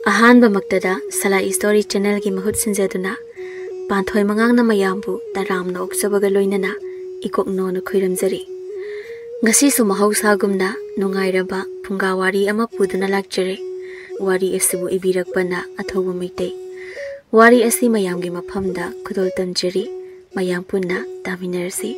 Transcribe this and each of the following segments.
अहानबा मक्तदा सला story channel की महूत सिंजदुना पांथोय मंगांगना मयामबु तरामना ओक्सबगा लोइनना इकोकनोना खुइरमजरी ngasi su mahausaगुमना नुंगाइरबा फुंगा वारी अमा पुदुना लाक्चरे वारी एसिबु इबिरकपना अथौबा मेइतै वारी असि मयामगी मफमदा खुदोल तमजरी मयाम पुन्ना तामिनरसी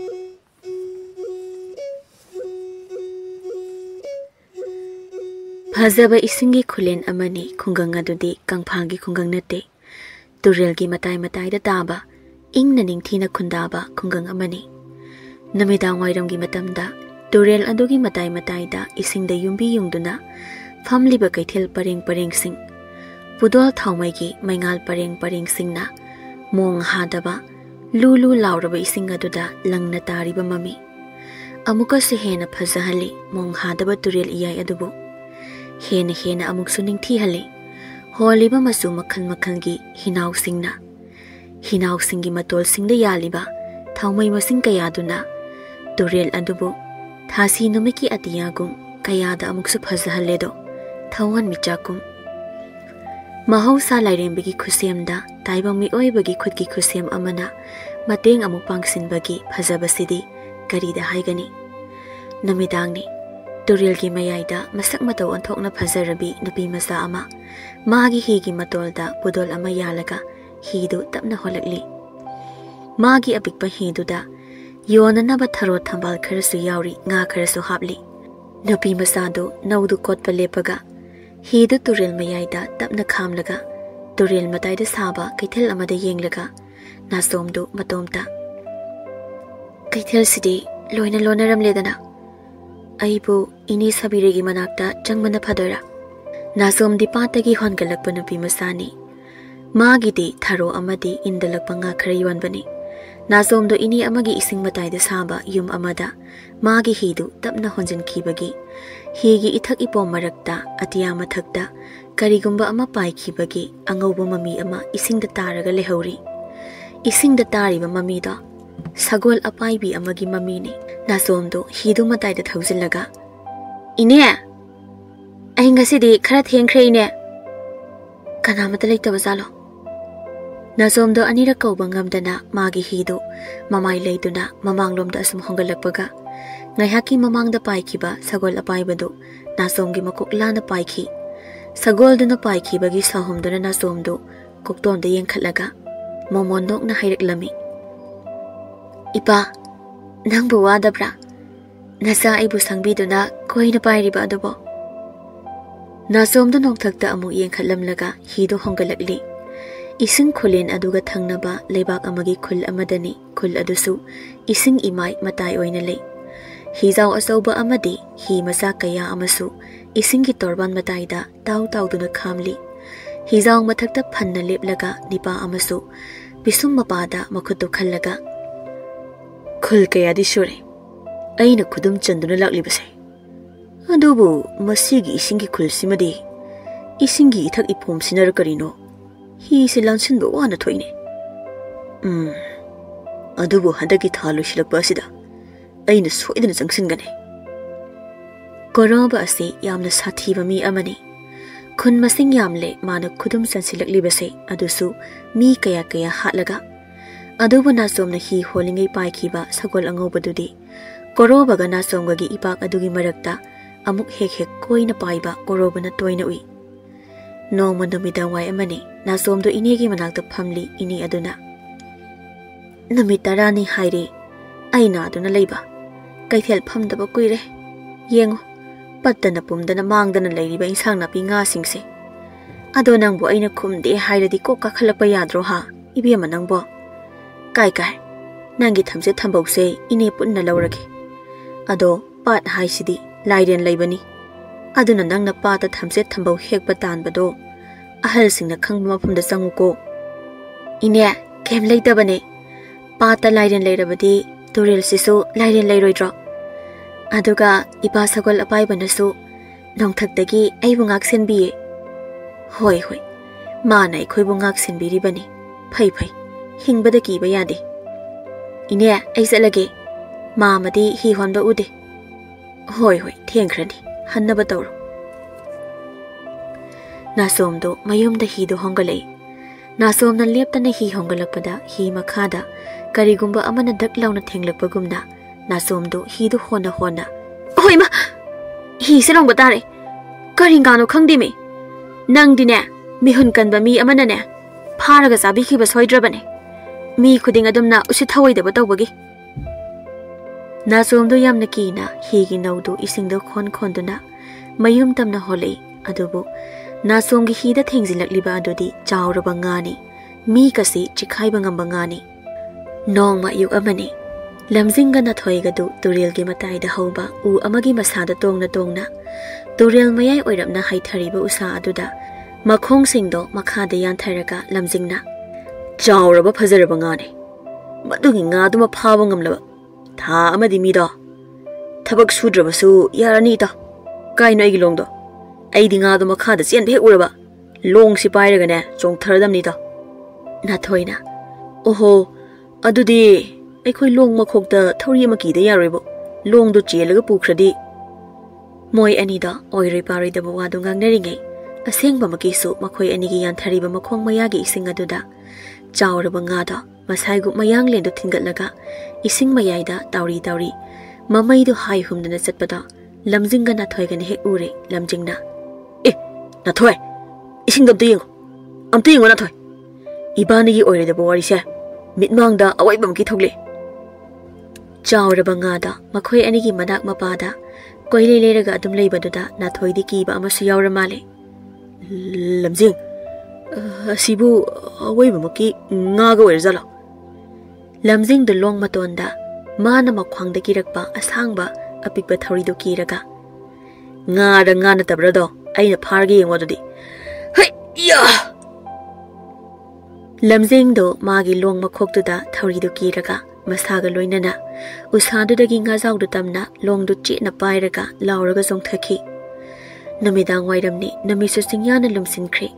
फजबा इसिंगी खुलेन अमनी खुंगंग अदुदी कंगफांगी खुंगंग नते तुरेलगी मताई मताईदा ताबा इंगना निंगथीना खुंदाबा खुंगंग अमनी नमिदांग वाइरमगी मतमदा तुरेल अदुगी मताई मताईदा इसिंगदा युंबी युंगदुना फमलिबा कैथेल परेंग परेंग सिंग पुदोल थाउमैगी मैंगाल परेंग परेंग सिंगना मोंग हादबा लुलु लाउरबा इसिंग अदुदा लंगना तारिबा ममी अमुका से हेना फजहली मोंग हादबा तुरेल इयाई अदुबु हेन हेन अमुकसु निंगथीहले होलिबा मसु मखल मखलगी हिनाउसिंगना हिनाउसिंगी मतोलसिंगदा यालिबा थाउमै मसिंग कयादुना तुरेल अदुबु थासी नुमिकी अतियागुम कयादा अमुकसु फजहलेदो थौवन मिचाकुम महौसा लाइरेंबगी खुसेमदा ताइबा मिओइबगी खुदगी खुसेम अमना मतेंग अमुक पांगसिनबगी फजबसिदी करीदा हाइगनी नमिदांगनी तुरेल की मयाइदा मसक मतौ अंथोकना फजरबी नुपी मसा अमा मागी हिगी मतोलदा पुदोल अमा यालगा हिदु तपना होलकली मागी अपिकपा हिदुदा योननबा थरो थंबाल खरसु याउरी nga खरसु हापली नुपी मसादो नौदु कोटपा लेपगा हिदु तुरेल मयाइदा तपना खामलगा तुरेल मताइदा साबा कैथेल अमदा येंगलगा नासोमदु मतोमता कैथेल सिदी लोइना लोनरम लेदना अइबु इनी सबिरेगी मनाक्ता चंगमना फदोरा नासोम दिपातगी होनगलकपा नुपी मसानी मागिदी थरो अमदी इंदलकपा nga खरा योनबनी नासोमदो इनी अमगी इसिंग मताइदा साबा युम अमदा मागी हिदु तपना होंजनखीबगी हिगी इथक इपोम मरक्ता अतिया मथक्ता करिगुंबा अमा पाइखीबगी अंगौबा ममी अमा इसिंगदा तारगा लेहौरी इसिंगदा तारिबा ममीदा सगोल अपाइबी अमगी ममीनी नासोमदो हिदु मताइदा थौजिलगा इने अहि ngasiदी खरा थेंख्रे इने कनामता लेतबा जालो नासोमदो अनिरा कौबा ngamdana मागी हिदु ममाई लेदुना ममांगलोमदा assume होंगलकपगा ngayhaki mamangda paikhiba sagol apaibadu nasomgi makok lana paikhi sagolduna paikhibagi sahomduna nasomdu koktonda yengkhatlaga momondokna haireklami ipa nangbu wadabra nasa ibu sangbiduna koina pairiba adubo nasomdu nongthakta amu yengkhatlamlaga hidu hongalakli ising khulen aduga thangnaba lebak amagi khul amadani khul adusu ising imai matai oina lei हिजाव असौबा अमदी हि मसा कया अमसु इसिंगी तोरबान मताइदा ताउ ताउदुना खामली हिजाव मथक्ता फन्ना लेपलगा Nipah अमसु बिसुम मपादा मखुतु खल्लगा खुल कयादि सुरे अइना खुदुम चंदुना लाक्लिबसे अदुबु मसीगी इसिंगी खुलसिमदी इसिंगी इथक इपोम Sinner करिनो हि से लांसिनबो वाना थोइने अदुबु हदगी थालुसिलकपासिदा अइना सोइदना जंगसिनगने कोरोबा असे यामना साथीबा मी अमनी खुन मसिंग यामले माना खुदुम संसिलकलिबसे अदुसु मी कया कया हाटलगा अदुबु नासोमना हि होलिंगै पाइखिबा सगोल अंगौबदुदी कोरोबागा नासोमगगी इपाक अदुगी मरक्ता अमुक हेक हेक कोइना पाइबा कोरोबना तोइना उइ नोमा नुमिदां वाइ अमनी नासोमदो इनेगी मनाक्ता फमली इनी अदुना नुमित तरानी हाइरे अइना अदुना लैबा कैथेल फमदबा कुइरे येंगो पत्तना पुमदना मांगदना लैरिबा इंसांग नापी nga singse ado nangbo aina khumde hairadi ko ka khalapa yadro ha ibema nangbo kai kai nangi thamse thambause ine punna lawrage ado pat haisidi laiden laibani aduna nangna pata thamse thambau hekpa tanbado ahal singna khangba mafumda changuko ine kem leitabane pata laiden leirabadi तुरेल Sissu लाइरेन लैरोइद्रो अदुगा इपा Sagol अपाइबनसु नोंथक्तगी आइबु ngaksenbiye होय होय माना अखोइबु ngaksenबिरिबनी फै फै हिंबदा कीबा यादे इने आई चलगे मामदी हि होनबा उदे होय होय थेंख्रनी हन्नबा तौरो नासोमदो मयुमदा हिदो होंगलै नासोमना लेप्तना हि होंगलकपदा हि मखादा करिगुंबा अमना दक लाउना थेंगलकपगुमना नासोमदो हिदो होना होना ओइमा हि सेरोंग बतारे करिंगानो खंगदिमे नंगदिने मिहुन कनबा मी अमनाने फारगा चाबिखिबा सोइद्रबने मी खुदिंग अदुमना उसी थवैदबा तौबगी नासोमदो यामना कीना हिगी नौदो इसिंगदो खोन खोंदुना मयुम तमना होलै अदुबो नासोमगी हिदा थेंजिलकलिबा अदुदी चावरबा ngaनि मी kasi चिखाइबा ngamba ngani नोंगमा युग अमने लमजिंगा नाथोइगदु तुरेलगी मताइदा हौबा उ अमगी मसादा तोंगना तोंगना तुरेल मयाइ ओइरबना हाइथरिबा उसा अदुदा मखोंसिंगदो मखादा यानथरगा लमजिंगना चावरबा फजरबा ngani मदुगी ngaदुमा फाबा ngamlaba था अमदी मीदो थबक सुद्रबसु यारनी ता काइनो आइगी लोंगदो आइदी ngaदो मखादा चेनबे हेक उरबा लोंग सि पाइरगने चोंगथरदमनी ता नाथोइना ओहो अदुदी अखोइ लोंग मखोकता थौरी मकीदा यारोइबो लोंगदो चेलगा पुखरदी मोय अनिदा ओइरै पारैदबा वादो ngangnariङै असेंबा मकीसु मखोइ अनिगी यानथरिबा मखोंग मयागी इसिंग अदुदा चावरबा ngada masaigu mayang lendo thingatlaga ising mayaida tauri tauri mamaidu hai humdana chatpada lamjinga na thoigane he ure lamjingna na thoi ising dam tiyeng am tiyeng na thoi ibani gi oire da bawari se mitmangda awai bam ki thogle chawraba ngada makhoi ani gi manak mapada koile leraga adum leibaduda na thoi di ki ba amasu yawra male lamjing asibu awai bam ki ngaga oire zalo lamjing the long matonda mana makhwangda kirakpa asangba apikba thori do kiraga nga na tabrado aina pharge yengodudi hai ya lamjing do magi long makhoktuda thori do kiraga masaga loinana usadu dagi nga zawdu tamna long du chi na pairaga lauraga jongthaki namidang wairamni namisu singyana lumsinkhri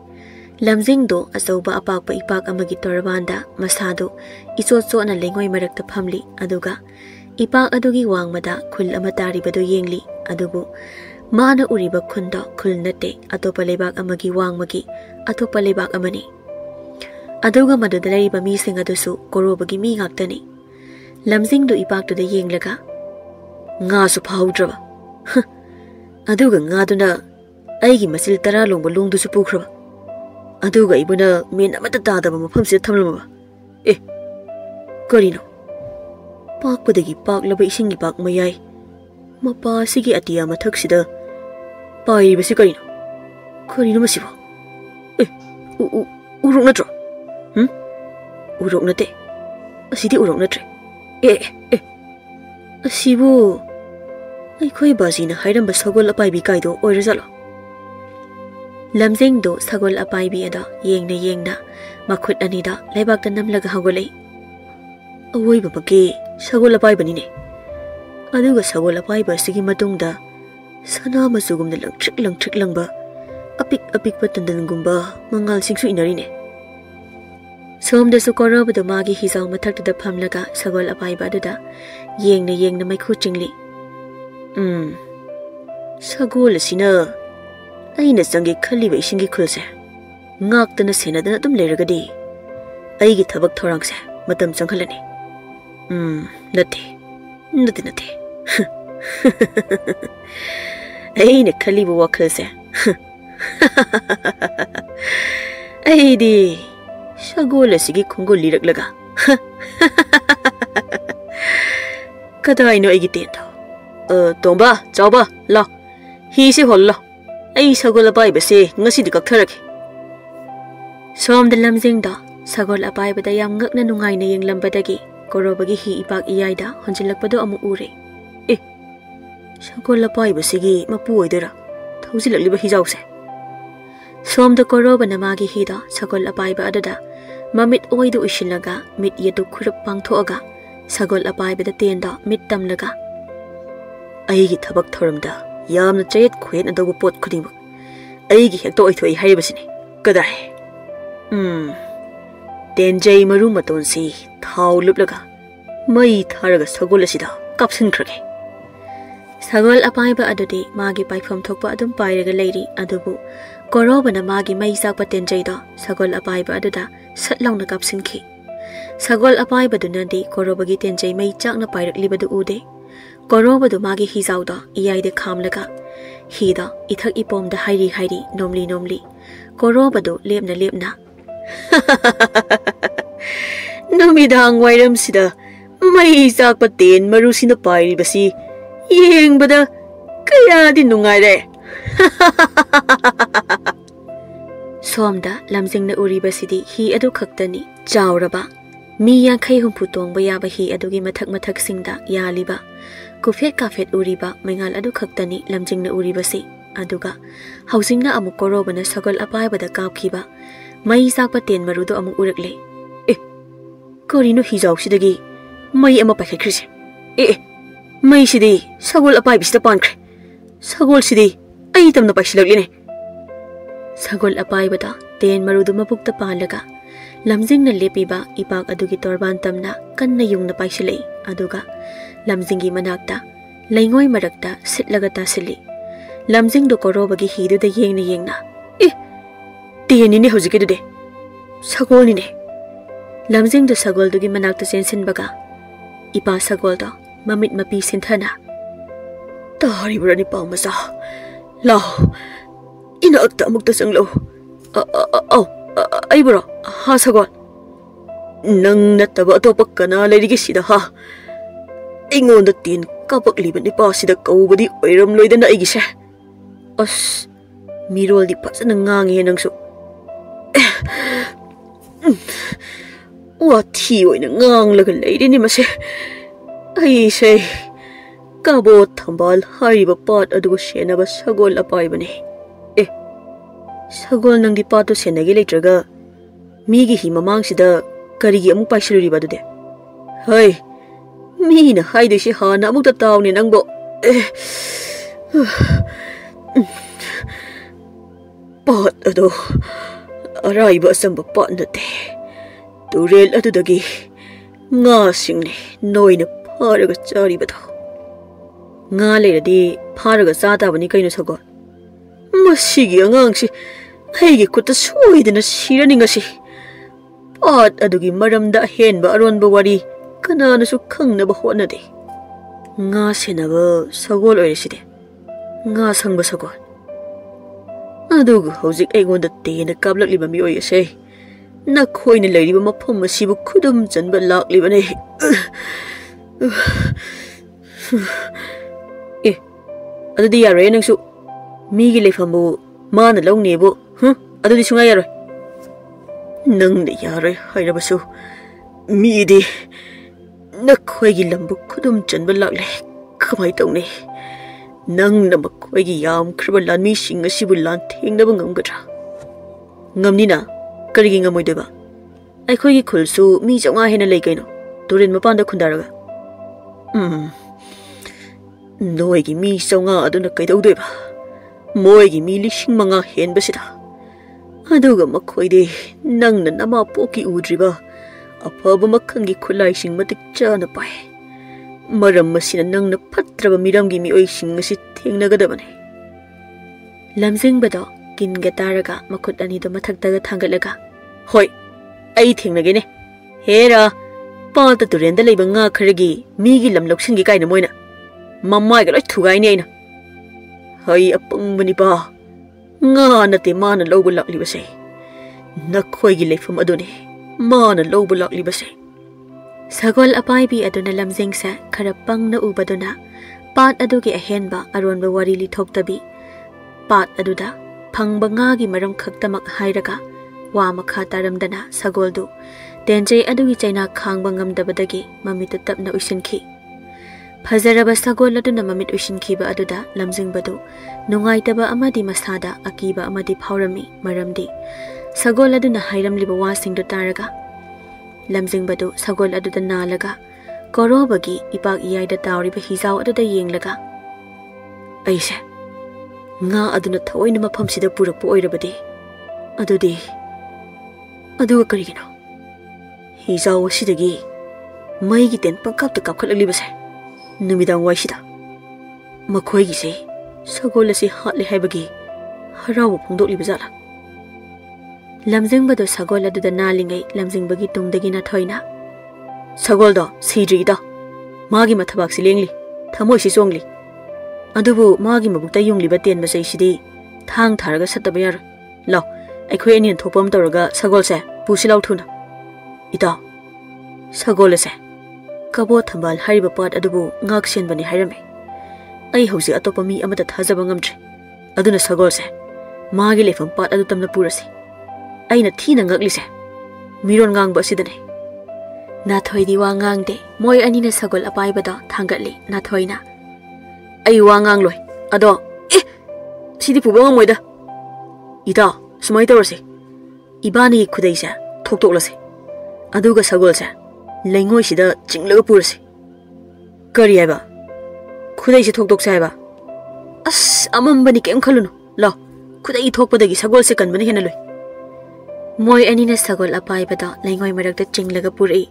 lamjing do asauba apakpa ipak amagi torbanda masado isocho na lengoi marakta phamli aduga ipak adugi wangmada khul ama taribado yengli adubu mana uriba khunda khul nate atopa lebak amagi wangmagi atopa lebak amani aduga maduda laiba mi sing adusu korobagi mi ngaktani lamjing do ipak to de yenglaga nga su phaudraba aduga nga duna aigi masil tara longba longdu su pukraba aduga ibuna men amata tadaba mafam se thamlama karino pakpadagi paklaba isingi pak mayai mapa sigi atiya mathak sida pai basi karino masibo uruk natro uruk nate asidi uruk natre asibu ai khoi bazina hairamba sagol apai bi kaido oirazalo lamjing do sagol apai bi ada yengna makhut anida leibak ta namlaga hagolei awoi babake sagol apai bani ne aduga sagol apai ba sigi matungda sana masugum na langtrik langba apik patandan gumba mangal singsu inari ne somda su korobada magi hizaw mathak da phamlaga sagol apai ba da yengna maikhu chingli sagol sina aina sangi khali ba isingi khulse ngaktana senadana tum leragadi aigi thabak thorangse matam changhalani nate aina khali ba wakhalse aidi sagol asigi khungol lirak laga kadai no aigi tendo tomba chawba la hi se holla ai sagol apai base ngasi di kaktharake som da lamjing da sagol apai bada yam ngakna nungai na yenglambadagi korobagi hi ipak iyaida honjilakpado amu ure sagol apai basigi mapu oidara thausilakliba hijause som da koroba namagi hi da sagol apai ba adada mamit oidu ishilaga mit yedu khurup pangthoaga sagol apai bada tenda mit tamlaga aigi thabak thoramda yamna chayet khuen adobo pot khuding aigi hekto oithoi haibasini kadai tenjai maru maton si thau luplaga mai tharaga sagol asida kapsin khrage Sagol apaiba adudi magi paifam thokpa adum pairaga leiri adubu korobana magi mai sakpa tenjaido sagol apaiba aduda satlauna kapsinki. Sagol apaiba dunadi korobagi tenjai mai chakna pairakliba ude. Korobadu magi hizauda iyaide khamlaga. Hida ithak ipomda hairi hairi nomli. Korobadu lepna. Namidang wairam sida mai sakpa ten marusina pairibasi yengbada kayadi nungaire. Somda lamjingna uribasidi hi adu khaktani chawraba mi yankhai humpu tongba yaba hi adugi mathak singda yaliba kufet kafet uriba mengal adu khaktani lamjingna uribasi aduga hausingna amuk korobana sagol apaibada kapkhiba mai sakpa ten marudo amuk urakle korino hijausidagi mai ama pakhakrisi mai sidi sagol apaibisida pankre sagol sidi ai tamna pasilakline sagol apaibada ten marudu mapukta palaga lamjingna lepiba ipak adugi torban tamna kanna yungna paisilei aduga lamjingi manakta laingoi marakta sitlaga tasili lamjing do korobagi hidu da yengna teni ne hojike dude sagol ni ne lamjing do sagol dugi manakta sensin baga ipa sagol do mamit mapi sinthana tari burani pamasa lao ina akta mukta sanglo ai bro ha sagol nang nataba atopa kana lairigi sida ha ingonda tin kapak libani pa sida kaubadi oiram loidana aigise as mirol di pasana ngangi nangsu wathi oina nganglaga leirini mase ai se kabo thambal hariba pat adugo senaba sagol apaibani sagol nangdi pato senagi leitraga migi hi mamang sida karigi amuk paisiluriba dude hai mina haidisi hana amuk tawni nangbo pat ado araiba asamba pat nate turel adudagi nga singni noina pharaga charibado nga leiradi pharaga chatabani kaino sagol masigi angangsi aigi kutta soidana sirani ngasi pat adugi maramda henba aronba wari kananasu khangnaba hotnade nga senaba sagol oiriside nga sangba sagol adugu hojik aigonda tena kablakliba mi oyase nakhoina leiriba mafam asibu khudum janba laklibane adudi yare nangsu migi leifambu mana lawnebu adudi sunga yaro nangde yare hairabasu midi nakhoigi lambu khudum janba lakle khamai tawne nangna makhoigi yam khriba lanmi singa sibu lan thengnaba ngamgadra ngamnina karigi ngamoideba aikhoigi khulsu mi chonga hena lei kaino turin mapanda khundaraga noigi mi chonga aduna kaidaudoiba moigi mi lishing manga henbasida aduga makhoide nangna nama poki udriba afaba makhangi khulai sing matik chana pai maram masina nangna phatraba miramgi mi oising asi thengnagadabane lamjing bado kinga taraga makhut ani do mathaktaga thangalaga hoi ai thengnagene hera pata turenda leiba nga kharagi migi lam loksingi kaina moina mammai ga loi thugai ni aina hai apangbani ba nga nate mana lobu lakli base nakhoigi leifam adone mana lobu lakli base sagol apaibi aduna lamjing sa khara pangna ubaduna pat adugi ahenba aronba wari li thoktabi pat aduda phangba nga gi maram khaktamak hairaga wa makha taramdana sagoldu tenjei adugi chaina khangba ngamdabadagi mamita tapna usinki Fajaraba sagol aduna mamit usinkhiba aduda lamjingbadu nungaitaba amadi masada akiba amadi phaurami maramdi sagol aduna hairamliba wasingdu taraga lamjingbadu sagol aduda nalaga korobagi ipak iyaida tawriba hizau aduda yenglaga aise nga aduna thaoina mafamsida purakpa oirabadi adudi aduga karigino hizau asidagi maigi ten pangkapta kapkhatlibase numidang waisida ꯃꯈꯣꯏꯒꯤꯁꯦ ꯁꯒꯣꯜ ꯑꯁꯤ ꯍꯥꯠꯂꯦ ꯍꯥꯏꯕꯒꯤ ꯍꯔꯥꯎꯕ ꯐꯣꯡꯗꯣꯛꯂꯤꯕ ꯖꯥꯠꯂꯥ? ꯂꯝꯖꯤꯡꯕꯗꯣ ꯁꯒꯣꯜ ꯑꯗꯨꯗ ꯅꯥꯜꯂꯤꯉꯩ ꯂꯝꯖꯤꯡꯕꯒꯤ ꯇꯨꯡꯗꯒꯤ ꯅꯥꯊꯣꯏꯅ ꯁꯒꯣꯜꯗꯣ ꯁꯤꯗ꯭ꯔꯤꯗ, ꯃꯥꯒꯤ ꯃꯊꯕꯥꯛꯁꯤ ꯂꯦꯡꯂꯤ, ꯊꯃꯣꯏꯁꯤ ꯆꯣꯡꯂꯤ, ꯑꯗꯨꯕꯨ ꯃꯥꯒꯤ ꯃꯕꯨꯛꯇ ꯌꯨꯡꯂꯤꯕ ꯇꯦꯟ ꯃꯆꯩꯁꯤꯗꯤ ꯊꯥꯡ ꯊꯥꯔꯒ ꯁꯠꯇꯕ ꯌꯥꯔꯣꯏ. ꯂꯥꯎ, ꯑꯩꯈꯣꯏ ꯑꯅꯤꯅ ꯊꯣꯛꯄ ꯑꯃ ꯇꯧꯔꯒ ꯁꯒꯣꯜꯁꯦ ꯄꯨꯁꯤ ꯂꯥꯎ ꯊꯨꯅ. ꯏꯇꯥꯎ, ꯁꯒꯣꯜ ꯑꯁꯦ ꯀꯕꯣ ꯊꯝꯕꯥꯜ ꯍꯥꯏꯔꯤꯕ ꯄꯥꯠ ꯑꯗꯨꯕꯨ ꯉꯥꯛ ꯁꯦꯟꯕꯅꯤ ꯍꯥꯏꯔꯝꯃꯤ. ꯑꯩ ꯍꯧꯖꯤꯛ ꯑꯇꯣꯞꯄ ꯃꯤ ꯑꯃꯗ ꯊꯥꯖꯕ ꯉꯝꯗ꯭ꯔꯦ. ꯑꯗꯨꯅ ꯁꯒꯣꯜꯁꯦ ꯃꯥꯒꯤ ꯂꯩꯐꯝ ꯄꯥꯠ ꯑꯗꯨ ꯇꯝꯅ ꯄꯨꯔꯁꯤ. ꯑꯩꯅ ꯊꯤꯅ ꯉꯛꯂꯤꯁꯦ ꯃꯤꯔꯣꯟ ꯉꯥꯡꯕ ꯑꯁꯤꯗꯅꯦ. ꯅꯥꯊꯣꯏꯗꯤ ꯋꯥ ꯉꯥꯡꯗꯦ. ꯃꯣꯏ ꯑꯅꯤꯅ ꯁꯒꯣꯜ ꯑꯄꯥꯏꯕꯗꯣ ꯊꯥꯡꯒꯠꯂꯤ. ꯅꯥꯊꯣꯏꯅ ꯑꯩ ꯋꯥ ꯉꯥꯡꯂꯣꯏ. ꯑꯗꯣ ꯁꯤꯗꯤ ꯄꯨꯕ ꯉꯝꯃꯣꯏꯗ. ꯏꯇꯥꯎ, ꯁꯨꯃꯥꯏꯅ ꯇꯧꯔꯁꯤ. ꯏꯕꯥꯅꯤꯒꯤ ꯈꯨꯗꯩꯁꯦ ꯊꯣꯛꯇꯣꯛꯂꯁꯤ. ꯑꯗꯨꯒ ꯁꯒꯣꯜꯁꯦ ꯂꯩꯉꯣꯏꯁꯤꯗ ꯆꯤꯡꯂꯒ ꯄꯨꯔꯁꯤ. ꯀꯔꯤ ꯍꯥꯏꯕ? ꯈꯨꯗꯩꯁꯦ ꯊꯣꯛꯇꯣꯛꯁꯦ ꯍꯥꯏꯕ? ꯑꯁ, ꯑꯃꯝꯕꯅꯤ, ꯀꯩꯝ ꯈꯜꯂꯨꯅꯨ. ꯂꯥꯎ, ꯈꯨꯗꯩ ꯊꯣꯛꯄꯗꯒꯤ ꯁꯒꯣꯜꯁꯦ ꯀꯟꯕꯅ ꯍꯦꯟꯅ ꯂꯨꯏ. ꯃꯣꯏ ꯑꯅꯤꯅ ꯁꯒꯣꯜ ꯑꯄꯥꯏꯕꯗꯣ ꯂꯩꯉꯣꯏ ꯃꯔꯛꯇ ꯆꯤꯡꯂꯒ ꯄꯨꯔꯛꯏ.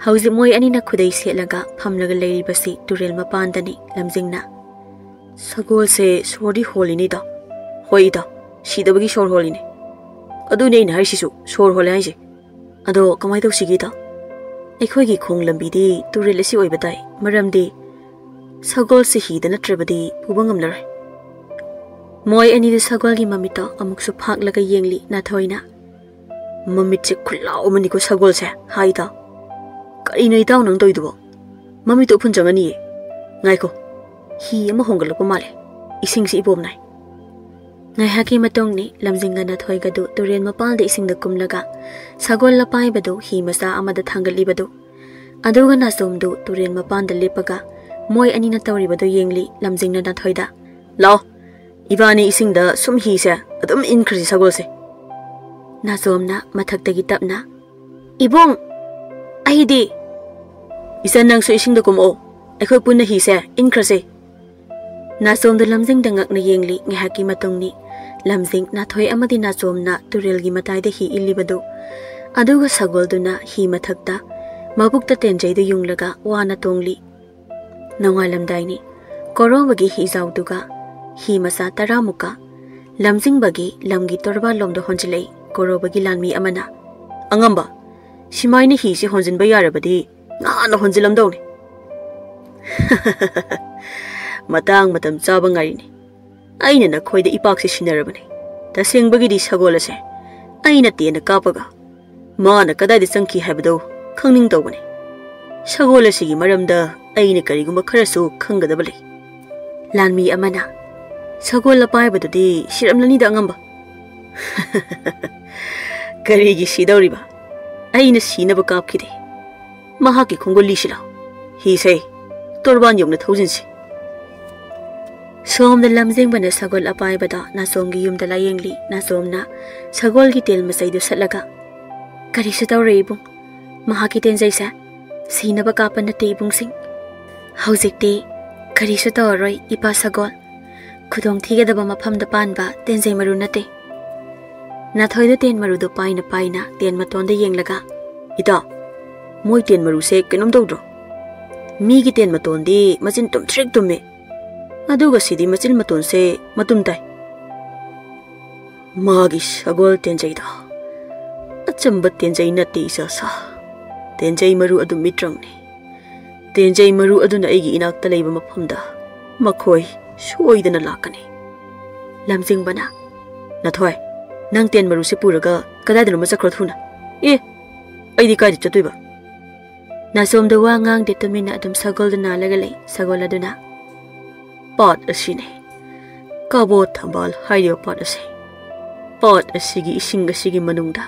ꯍꯧꯖꯤꯛ ꯃꯣꯏ ꯑꯅꯤꯅ ꯈꯨꯗꯩ ꯁꯦꯠꯂꯒ ꯐꯝꯂꯒ ꯂꯩꯔꯤꯕꯁꯤ ꯇꯨꯔꯦꯜ ꯃꯄꯥꯟꯗꯅꯤ. ꯂꯝꯖꯤꯡꯅ ꯁꯒꯣꯜꯁꯦ ꯁꯣꯔꯗꯤ ꯍꯣꯜꯂꯤꯅꯦ ꯏꯇꯥꯎ. ꯍꯣꯏ ꯏꯇꯥꯎ, ꯁꯤꯗꯕꯒꯤ ꯁꯣꯔ ꯍꯣꯜꯂꯤꯅꯦ. ꯑꯗꯨꯅꯦ ꯑꯩꯅ ꯍꯥꯏꯔꯤꯁꯤꯁꯨ, ꯁꯣꯔ ꯍꯣꯜꯂꯦ ꯍꯥꯏꯁꯦ. ꯑꯗꯣ ꯀꯃꯥꯏꯅ ꯇꯧꯁꯤꯒꯦ ꯏꯇꯥꯎ? ꯑꯩꯈꯣꯏꯒꯤ ꯈꯣꯡ ꯂꯝꯕꯤꯗꯤ ꯇꯨꯔꯦꯜ ꯑꯁꯤ ꯑꯣꯏꯕ ꯇꯥꯏ. ꯃꯔꯝꯗꯤ ꯁꯒꯣꯜꯁꯦ ꯍꯤꯗ ꯅꯠꯇ꯭ꯔꯕꯗꯤ ꯄꯨꯕ ꯉꯝꯂꯔꯣꯏ. ꯃꯣꯏ ꯑꯅꯤꯗ ꯁꯒꯣꯜꯒꯤ ꯃꯃꯤꯠꯇꯣ ꯑꯃꯨꯛꯁꯨ ꯐꯥꯛꯂꯒ ꯌꯦꯡꯂꯤ. ꯅꯥꯊꯣꯏꯅ ꯃꯃꯤꯠꯁꯦ ꯈꯨꯠꯂꯥꯎ ꯑꯃꯅꯤꯀꯣ ꯁꯒꯣꯜꯁꯦ. ꯍꯥꯏ ꯏꯇꯥꯎ, ꯀꯔꯤꯅꯣ ꯏꯇꯥꯎ ꯅꯪ ꯇꯧꯏꯗꯨꯕꯣ? ꯃꯃꯤꯠꯇꯣ ꯎꯐꯨꯟ ꯆꯪꯉꯅꯤꯌꯦ. ꯉꯥꯏꯈꯣ, ꯍꯤ ꯑꯃ ꯍꯣꯡꯒꯠꯂꯛꯄ ꯃꯥꯜꯂꯦ. ꯏꯁꯤꯡꯁꯤ ꯏꯕꯣꯝ ꯅꯥꯏ. ꯉꯥꯏꯍꯥꯛꯀꯤ ꯃꯇꯨꯡꯅꯤ ꯂꯝꯖꯤꯡꯒ ꯅꯥꯊꯣꯏꯒꯗꯨ ꯇꯨꯔꯦꯜ ꯃꯄꯥꯟꯗ ꯏꯁꯤꯡꯗ ꯀꯨꯝꯂꯒ ꯁꯒꯣꯜ ꯑꯄꯥꯏꯕꯗꯨ ꯍꯤ ꯃꯆꯥ ꯑꯃꯗ ꯊꯥꯡꯒꯠꯂꯤꯕꯗꯨ. ꯑꯗꯨꯒ ꯅꯥꯆꯣꯝꯗꯨ ꯇꯨꯔꯦꯜ ꯃꯄꯥꯟꯗ ꯂꯦꯞꯄꯒ ꯃꯣꯏ ꯑꯅꯤꯅ ꯇꯧꯔꯤꯕꯗꯨ ꯌꯦꯡꯂꯤ. ꯂꯝꯖꯤꯡꯅ ꯅꯥꯊꯣꯏꯗ ꯂꯥꯎ, ꯏꯕꯥꯅꯤ ꯏꯁꯤꯡꯗ ꯁꯨꯝ ꯍꯤꯁꯦ ꯑꯗꯨꯝ ꯏꯟꯈ꯭ꯔꯁꯤ ꯁꯒꯣꯜꯁꯦ. ꯅꯥꯆꯣꯝꯅ ꯃꯊꯛꯇꯒꯤ ꯇꯞꯅ ꯏꯕꯨꯡ, ꯑꯩꯗꯤ. ꯏꯆꯟ, ꯅꯪꯁꯨ ꯏꯁꯤꯡꯗ ꯀꯨꯝꯃꯛꯑꯣ. ꯑꯩꯈꯣꯏ ꯄꯨꯟꯅ ꯍꯤꯁꯦ ꯏꯟꯈ꯭ꯔꯁꯤ. ꯅꯥꯆꯣꯝꯗ ꯂꯝꯖꯤꯡꯗ ꯉꯛꯅ ꯌꯦꯡꯂꯤ. ꯉꯥꯏꯍꯥꯛꯀꯤ ꯃꯇꯨꯡꯅꯤ ꯂꯝꯖꯤꯡ, ꯅꯥꯊꯣꯏ ꯑꯃꯗꯤ ꯅꯥꯆꯣꯝꯅ ꯇꯨꯔꯦꯜꯒꯤ ꯃꯇꯥꯏꯗ ꯍꯤ ꯏꯜꯂꯤꯕꯗꯨ. ꯑꯗꯨꯒ ꯁꯒꯣꯜꯗꯨꯅ हि ꯃꯊꯛꯇ ꯃꯕꯨꯛꯇ ꯇꯦꯟꯖꯩꯗꯨ ꯌꯨꯡꯂꯒ ꯋꯥꯅ ꯇꯣꯡꯂꯤ. ꯅꯣꯡꯉꯥꯜꯂꯝꯗꯥꯏꯅꯤ. ꯀꯣꯔꯣꯕꯒꯤ ꯍꯤꯖꯥꯎꯗꯨꯒ हि ꯃꯆꯥ 10ꯃꯨꯛꯀ ꯂꯝꯖꯤꯡꯕꯒꯤ ꯂꯝꯒꯤ ꯇꯣꯔꯕꯥꯟꯂꯣꯝꯗ ꯍꯣꯟꯖꯤꯜꯂꯛꯏ. ꯀꯣꯔꯣꯕꯒꯤ ꯂꯥꯟꯃꯤ ꯑꯃꯅ ꯑꯉꯝꯕ, ꯁꯤꯃꯥꯏꯅ ꯍꯤꯁꯤ ꯍꯣꯟꯖꯤꯟꯕ ꯌꯥꯔꯕꯗꯤ ꯉꯥꯟꯅ ꯍꯣꯟꯖꯤꯜꯂꯝꯗꯧꯅꯤ. ꯃꯇꯥꯡ ꯃꯇꯝ ꯆꯥꯕ ꯉꯥꯏꯔꯤꯅꯤ. ꯑꯩꯅ ꯅꯈꯣꯏꯗ ꯏꯄꯥꯛꯁꯤ ꯁꯤꯟꯅꯔꯕꯅꯤ. ꯇꯁꯦꯡꯕꯒꯤꯗꯤ ꯁꯒꯣꯜ ꯑꯁꯦ ꯑꯩꯅ ꯇꯦꯟꯅ ꯀꯥꯞꯄꯒ ꯃꯥꯅ ꯀꯗꯥꯏꯗ ꯆꯪꯈꯤ ꯍꯥꯏꯕꯗꯨ ꯈꯪꯅꯤꯡ ꯇꯧꯕꯅꯤ. ꯁꯒꯣꯜ ꯑꯁꯤꯒꯤ ꯃꯔꯝꯗ ꯑꯩꯅ ꯀꯔꯤꯒꯨꯝꯕ ꯈꯔꯁꯨ ꯈꯪꯒꯗꯕ ꯂꯩ. ꯂꯥꯟꯃꯤ ꯑꯃꯅ ꯁꯒꯣꯜ ꯑꯄꯥꯏꯕꯗꯨꯗꯤ ꯁꯤꯔꯝꯂꯅꯤꯗ ꯑꯉꯝꯕ. ꯀꯔꯤꯒꯤ ꯁꯤꯗꯧꯔꯤꯕ? ꯑꯩꯅ ꯁꯤꯅꯕ ꯀꯥꯞꯈꯤꯗꯦ. ꯃꯍꯥꯛꯀꯤ ꯈꯣꯡꯒꯨꯜ ꯂꯤꯁꯤꯂꯥ. ꯍꯤꯁꯦ ꯇꯣꯔꯕꯥꯟ ꯌꯧꯅ ꯊꯧꯖꯤꯟꯁꯤ. ꯁꯣꯝꯗ ꯂꯝꯖꯤꯡꯕꯅ ꯁꯒꯣꯜ ꯑꯄꯥꯏꯕꯗ ꯅꯥꯆꯣꯝꯒꯤ ꯌꯨꯝꯗ ꯂꯥꯌꯦꯡꯂꯤ. ꯅꯥꯆꯣꯝꯅ ꯁꯒꯣꯜꯒꯤ ꯇꯦꯜ ꯃꯆꯩꯗꯨ ꯁꯠꯂꯒ ꯀꯔꯤꯁꯨ ꯇꯧꯔꯦ ꯏꯕꯨꯡ. ꯃꯍꯥꯛꯀꯤ ꯇꯦꯟꯖꯩꯁꯦ ꯁꯤꯅꯕ ꯀꯥꯞꯄ ꯅꯠꯇꯦ ꯏꯕꯨꯡꯁꯤꯡ. ꯍꯧꯖꯤꯛꯇꯤ ꯀꯔꯤꯁꯨ ꯇꯧꯔꯔꯣꯏ ꯏꯄꯥ ꯁꯒꯣꯜ. ꯈꯨꯗꯣꯡ ꯊꯤꯒꯗꯕ ꯃꯐꯝꯗ ꯄꯥꯟꯕ ꯇꯦꯟꯖꯩ ꯃꯔꯨ ꯅꯠꯇꯦ. ꯅꯥꯊꯣꯏꯗ ꯇꯦꯟ ꯃꯔꯨꯗꯨ ꯄꯥꯏꯅ ꯄꯥꯏꯅ ꯇꯦꯟ ꯃꯇꯣꯟꯗ ꯌꯦꯡꯂꯒ ꯏꯇꯥꯎ, ꯃꯣꯏ ꯇꯦꯟ ꯃꯔꯨꯁꯦ ꯀꯩꯅꯣꯝ ꯇꯧꯗ꯭ꯔꯣ? ꯃꯤꯒꯤ ꯇꯦꯟ ꯃꯇꯣꯟꯗꯤ ꯃꯆꯤꯟ ꯇꯨꯝꯊ꯭ꯔꯤꯛ ꯇꯨꯝꯃꯦ. ꯑꯗꯨꯒ ꯁꯤꯗꯤ ꯃꯆꯤꯟ ꯃꯇꯣꯟꯁꯦ ꯃꯇꯨꯝ ꯇꯥꯏ. ꯃꯥꯒꯤ ꯁꯒꯣꯜ ꯇꯦꯟꯖꯩꯗ ꯑꯆꯝꯕ ꯇꯦꯟꯖꯩ ꯅꯠꯇꯦ ꯏꯆꯥꯁꯥ. ꯇꯦꯟꯖꯩ ꯃꯔꯨ ꯑꯗꯨ ꯃꯤꯇ꯭ꯔꯪꯅꯤ. ꯇꯦꯟꯖꯩ ꯃꯔꯨ ꯑꯗꯨꯅ ꯑꯩꯒꯤ ꯏꯅꯥꯛꯇ ꯂꯩꯕ ꯃꯐꯝꯗ ꯃꯈꯣꯏ ꯁꯣꯏꯗꯅ ꯂꯥꯛꯀꯅꯤ. ꯂꯝꯖꯤꯡꯕꯅ ꯅꯥꯊꯣꯏ, ꯅꯪ ꯇꯦꯟ ꯃꯔꯨꯁꯦ ꯄꯨꯔꯒ ꯀꯗꯥꯏꯗꯅꯣꯃ ꯆꯠꯈ꯭ꯔꯣ ꯊꯨꯅ. ꯑꯩꯗꯤ ꯀꯥꯏꯗ ꯆꯠꯇꯣꯏꯕ? ꯅꯥꯆꯣꯝꯗ ꯋꯥ ꯉꯥꯡꯗꯦ. ꯇꯨꯃꯤꯟꯅ ꯑꯗꯨꯝ ꯁꯒꯣꯜꯗ ꯅꯥꯜꯂꯒ ꯂꯩ. ꯁꯒꯣꯜ ꯑꯗꯨꯅ ꯄꯥꯠ ꯑꯁꯤꯅꯤ, ꯀꯕꯣ ꯊꯝꯕꯥꯜ ꯍꯥꯏꯔꯤꯕ ꯄꯥꯠ ꯑꯁꯤ. ꯄꯥꯠ ꯑꯁꯤꯒꯤ ꯏꯁꯤꯡ ꯑꯁꯤꯒꯤ ꯃꯅꯨꯡꯗ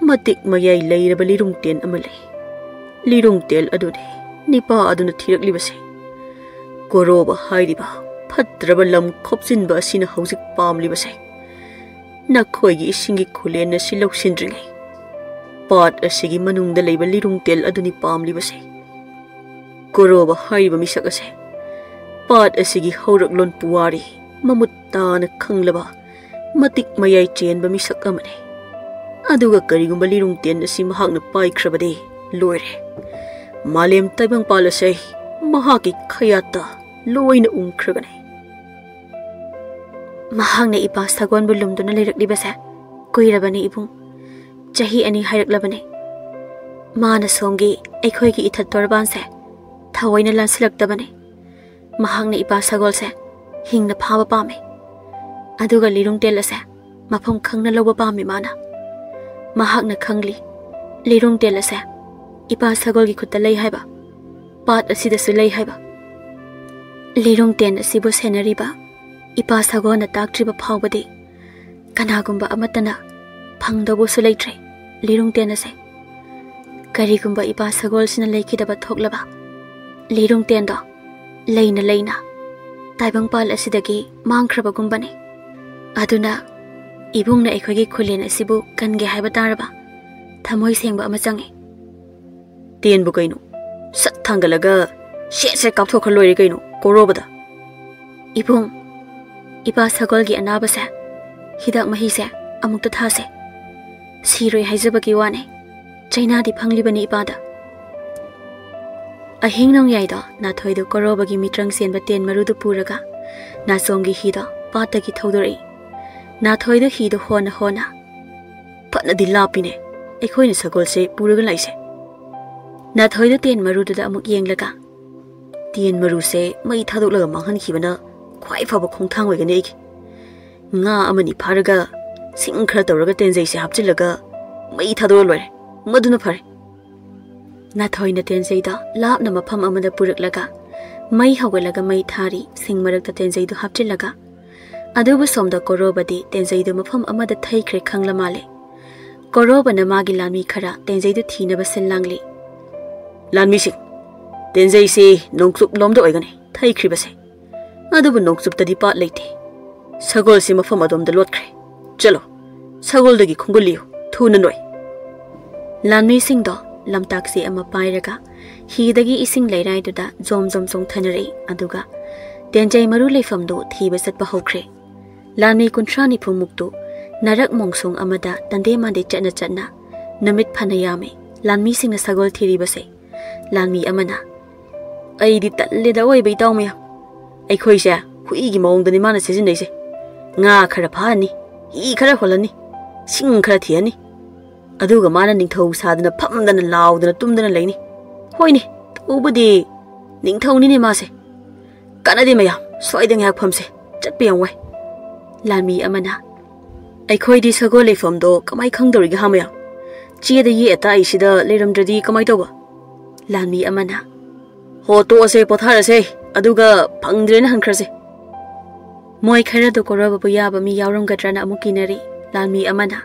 ꯃꯇꯤꯛ ꯃꯌꯥꯏ ꯂꯩꯔꯕ ꯂꯤꯔꯨꯡ ꯇꯦꯟ ꯑꯃ ꯂꯩ. ꯂꯤꯔꯨꯡ ꯇꯦꯟ ꯑꯗꯨꯅꯤ ꯅꯤꯄꯥ ꯑꯗꯨꯅ ꯊꯤꯔꯛꯂꯤꯕꯁꯦ. ꯀꯣꯔꯣꯕ ꯍꯥꯏꯔꯤꯕ ꯐꯠꯇ꯭ꯔꯕ ꯂꯝ ꯈꯣꯞꯆꯤꯟꯕ ꯑꯁꯤꯅ ꯍꯧꯖꯤꯛ ꯄꯥꯝꯂꯤꯕꯁꯦ ꯅꯈꯣꯏꯒꯤ ꯏꯁꯤꯡꯒꯤ ꯈꯨꯂꯦꯟ ꯑꯁꯤ ꯂꯧꯁꯤꯟꯗ꯭ꯔꯤꯉꯩ ꯄꯥꯠ ꯑꯁꯤꯒꯤ ꯃꯅꯨꯡꯗ ꯂꯩꯕ ꯂꯤꯔꯨꯡ ꯇꯦꯜ ꯑꯗꯨꯅꯤ ꯄꯥꯝꯂꯤꯕꯁꯦ. ꯀꯣꯔꯣꯕ ꯍꯥꯏꯔꯤꯕ ꯃꯤꯁꯛ ꯑꯁꯦ ꯄꯥꯠ ꯑꯁꯤꯒꯤ ꯍꯧꯔꯛꯂꯣꯟ ꯄꯨꯋꯥꯔꯤ ꯃꯃꯨꯠ ꯇꯥꯅ ꯈꯪꯂꯕ ꯃꯇꯤꯛ ꯃꯌꯥꯏ ꯆꯦꯟꯕ ꯃꯤꯁꯛ ꯑꯃꯅꯤ. ꯑꯗꯨꯒ ꯀꯔꯤꯒꯨꯝꯕ ꯂꯤꯔꯨꯡ ꯇꯦꯟ ꯑꯁꯤ ꯃꯍꯥꯛꯅ ꯄꯥꯏꯈ꯭ꯔꯕꯗꯤ ꯂꯣꯏꯔꯦ. ꯃꯥꯂꯦꯝ ꯇꯥꯏꯕꯪꯄꯥꯜ ꯑꯁꯦ ꯃꯍꯥꯛꯀꯤ ꯈꯌꯥꯠꯇ loina umkragane. Mahang na ipa sagon bulum do na lirakliba kuirabani ibung chahi ani hairaklabani mana somgi ekhoi gi ithat torban se thawaina lansilaktabani mahang na ipa sagol se hingna phaba pame aduga lirung tel ase mafam khangna loba pame mana mahak na khangli lirung tel ase ipa sagol gi khutta lei haiba pat asida su lei haiba lirung ten asibu senari ba ipa sagona taktriba phawbadi kanagumba amatana phangdabu su leitre lirung ten ase karigumba ipa sagol sina leikidaba thoklaba lirung ten do leina taibang pal asidagi mangkraba gumbani aduna ibungna ekhogi khulen asibu kange haiba taraba thamoi sengba ama changi ten bu kaino sat thangalaga se kapthok khloi kaino korobada ibung ipa sagol gi anaba se hidak mahi se amukta thase siroi haijabagi wane chaina di phanglibani ipada ahing nong yaida na thoidu korobagi mitrang senba ten marudu puraga na somgi hida patagi thodori na thoidu hidu hona patna di lapine ekhoina sagol se puraga laise na thoidu ten marudu da amuk yenglaga ten maru se mai thadolaga manghan khibana khwai phaba khongthang oigane eki nga amani pharaga sing khara tawraga tenjai se hapchilaga mai thadol lore maduna phare na thoina tenjai da lapna mafam amada puraklaga mai hawalaga mai thari sing marakta tenjai du hapchilaga adubu somda korobadi tenjai du mafam amada thaikre khangla male korobana magi lami khara tenjai du thina basil langli lanmi sing tenjai se nongsup lomda oigane thaikri base adubu nongsup tadi pat leite sagol se mafam adom da lotkre chalo sagol dagi khungulliyo thuna noi lanmi sing do lamtak se ama pairaga hidagi ising leirai duda zom song thanare aduga tenjai maru leifam do thiba satpa hokre lanmi kuntrani phumuktu narak mongsong amada tande mande chana namit phanayame lanmi sing na sagol thiri base lanmi amana ai di talle da oi bai taw me ai khoi sha hui gi mong dani mana sejin dei se nga khara phani hi khara holani sing khara thiani aduga mana ningthau sadana phamdana laudana tumdana leini hoini tubudi ningthau ni ne ma se kanadi maya soideng yak phamse chatpiang wai lanmi amana ai khoi di sagol le fam do kamai khangdori ga hamaya chi da ye ta ai sida leramdradi kamai tawba lanmi amana ho to ase pothara se aduga phangdrena hankrase moi khara do koroba bu yaba mi yawram gatrana amukinari lanmi amana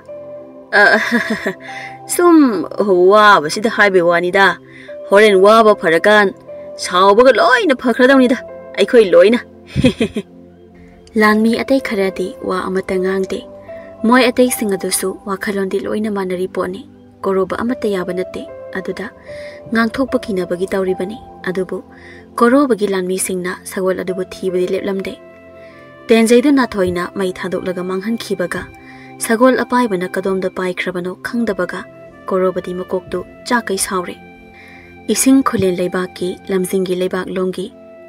sum wa ba sida haibe wani da horen wa ba pharakan sauba ga loina phakradawni da ai khoi loina lanmi atai kharadi wa amata ngangde moi atai singadusu wa khalondi loina manari poni koroba amata yaba nate aduda ngangthokpa kinabagi tawribani adubu korobagi lanmi singna sagol adubu thibadi leplamde tenjaidu na thoina mai thadoklaga manghan khibaga sagol apai bana kadom da pai khrabano khangdabaga korobadi makoktu chakai saure ising khulen leibaki lamjingi leibak longi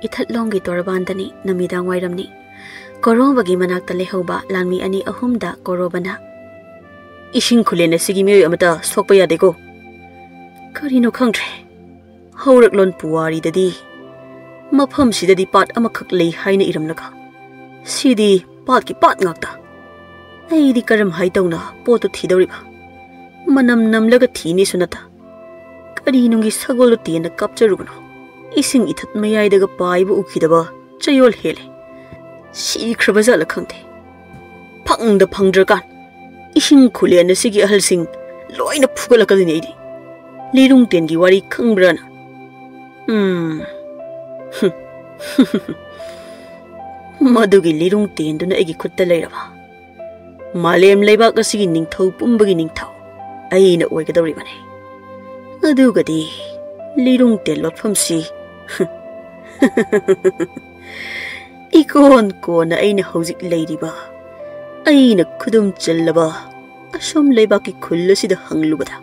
ithat longi torbandani namidang wairamni korobagi manakta lehoba lanmi ani ahumda korobana ising khulen asigi mi amata sokpa yadeko karino khangtre haurak lon puwari dadi mafam sidadi pat amakhak lei haina iramlaka sidi pat ki pat ngakta ai di karam hai tawna potu thidoriba manam namlaga thini sunata kari nungi sagol tiena kapcharubano ising ithat mayai daga paibu ukhidaba chayol hele si khrabazala khangte phangdrakan ising khulen asigi ahalsing loina phugalakadini idi lirung ten gi wari khangbrana madugi lirung ten duna egi khutta leiraba malem leibak asigi ningthau pumbagi ningthau aina oigadori bane adugadi lirung ten lotpham si ikon kona aina hojik leiriba aina khudum challaba asom leibaki khullasida hanglubada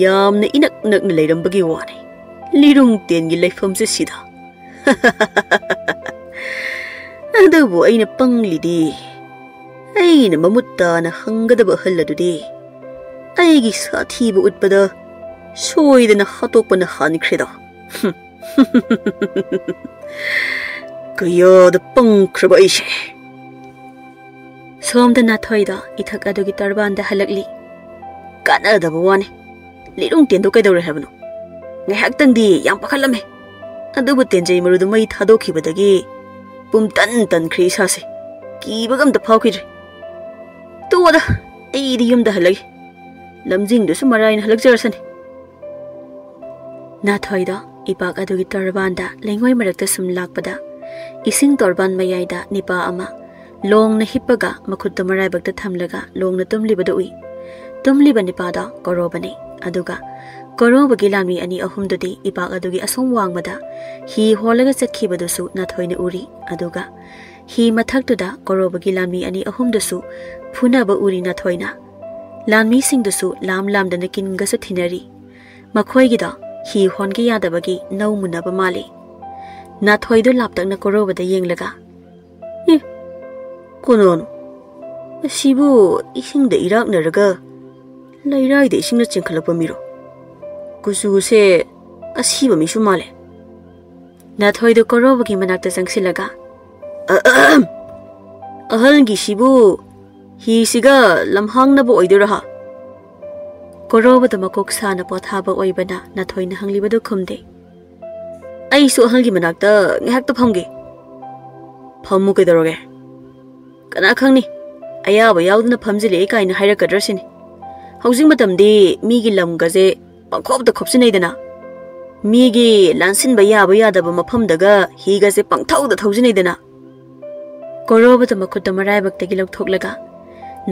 yamna inak nakna leirambagi wani lirung ten gi leifam se sida ꯑꯗꯨꯕꯨ ꯑꯩꯅ ꯄꯪꯂꯤꯗꯤ ꯑꯩꯅ ꯃꯃꯨꯠ ꯇꯥꯅ ꯍꯪꯒꯗꯕ ꯑꯍꯜ ꯑꯗꯨꯗꯤ ꯑꯩꯒꯤ ꯁꯥꯊꯤꯕ ꯎꯠꯄꯗ ꯁꯣꯏꯗꯅ ꯍꯥꯠꯇꯣꯛꯄꯅ ꯍꯥꯟꯈ꯭ꯔꯦꯗ ꯀꯌꯥꯗ ꯄꯪꯈ꯭ꯔꯕ ꯑꯩꯁꯦ ꯁꯣꯝꯗ ꯅꯥꯊꯣꯏꯗ ꯏꯊꯛ ꯑꯗꯨꯒꯤ ꯇꯔꯕꯥꯟꯗ ꯍꯜꯂꯛꯂꯤ ꯀꯥꯟꯅꯗꯕ ꯋꯥꯅꯤ ꯂꯤꯔꯨꯡ ꯇꯦꯟꯗꯣ ꯀꯩꯗꯧꯔꯦ ꯍꯥꯏꯕꯅꯣ ꯉꯥꯏꯍꯥꯛꯇꯪꯗꯤ ꯌꯥꯝ ꯄꯥꯈꯠꯂꯝꯃꯦ ꯑꯗꯨꯕꯨ ꯇꯦꯟꯖꯩ ꯃꯔꯨꯗ ꯃꯩ ꯊꯥꯗꯣꯛꯈꯤꯕꯗꯒꯤ ꯄꯨꯝꯇꯟ ꯇꯟꯈ꯭ꯔꯦ ꯏꯁꯥꯁꯦ ꯀꯤꯕꯒ ꯑꯝꯇ ꯐꯥꯎꯈꯤꯗ꯭ꯔꯦ ꯇꯣꯛꯑꯣꯗ ꯑꯩꯗꯤ ꯌꯨꯝꯗ ꯍꯜꯂꯒꯦ ꯂꯝꯖꯤꯡꯗꯨꯁꯨ ꯃꯔꯥꯏꯅ ꯍꯜꯂꯛꯆꯔꯁꯅꯤ ꯅꯥꯊꯣꯏꯗ ꯏꯄꯥꯛ ꯑꯗꯨꯒꯤ ꯇꯔꯕꯥꯟꯗ ꯂꯩꯉꯣꯏ ꯃꯔꯛꯇ ꯁꯨꯝ ꯂꯥꯛꯄꯗ ꯏꯁꯤꯡ ꯇꯣꯔꯕꯥꯟ ꯃꯌꯥꯏꯗ ꯅꯤꯄꯥ ꯑꯃ ꯂꯣꯡꯅ ꯍꯤꯞꯄꯒ ꯃꯈꯨꯠꯇ ꯃꯔꯥꯏꯕꯛꯇ ꯊꯝꯂꯒ ꯂꯣꯡꯅ ꯇꯨꯝꯂꯤꯕꯗ ꯎꯏ ꯇꯨꯝꯂꯤꯕ ꯅꯤꯄꯥꯗ ꯀꯣꯔꯣꯕꯅꯤ ꯑꯗꯨꯒ ꯀꯣꯔꯣꯕꯒꯤ ꯂꯥꯟꯃꯤ ꯑꯅꯤ ꯑꯍꯨꯝꯗꯨꯗꯤ ꯏꯄꯥꯛ ꯑꯗꯨꯒꯤ ꯑꯁꯣꯝ ꯋꯥꯡꯃꯗ ꯍꯤ ꯍꯣꯜꯂꯒ ꯆꯠꯈꯤꯕꯗꯨꯁꯨ ꯅꯥꯊꯣꯏꯅ ꯎꯔꯤ ꯑꯗꯨꯒ हि मथक्तुदा कोरोबगी लामी अनि अहुमदसु फुनबा उरी नथोइना लामी सिंगदसु लाम लामदन किनगसु थिनरी मखोइगिदा हि होनगे यादबगी नौ मुनबा माले नाथोइदो लापतकना कोरोबदा येंगलगा ए कोनोन सिबु इसिंगदा इराकनरगा लैराइदा इसिंगना चिंखलपा मिरो कुसुसे असिबा मिसु माले नाथोइदो कोरोबगी मनाक्ता जंगसिलगा अहलगी सिबु हि सिगा लमहांगनबो ओइदोरहा कोरोबद मकोक साना पोथाबा ओइबना नाथोइना हंगलिबदो खुमदे अइसु अहलगी मनाक्ता ngahakta famge fammu kedoroge kana khangni ayaba yauduna famjile kaina hairakadrasini housing matamdi migi lamgaje pangkhopda khopsinaidana migi lansinba yaba yadaba mafamdaga higase pangthauda thaujinaidana कोरोबद मखुत मराइबक्तगी लौथोकलगा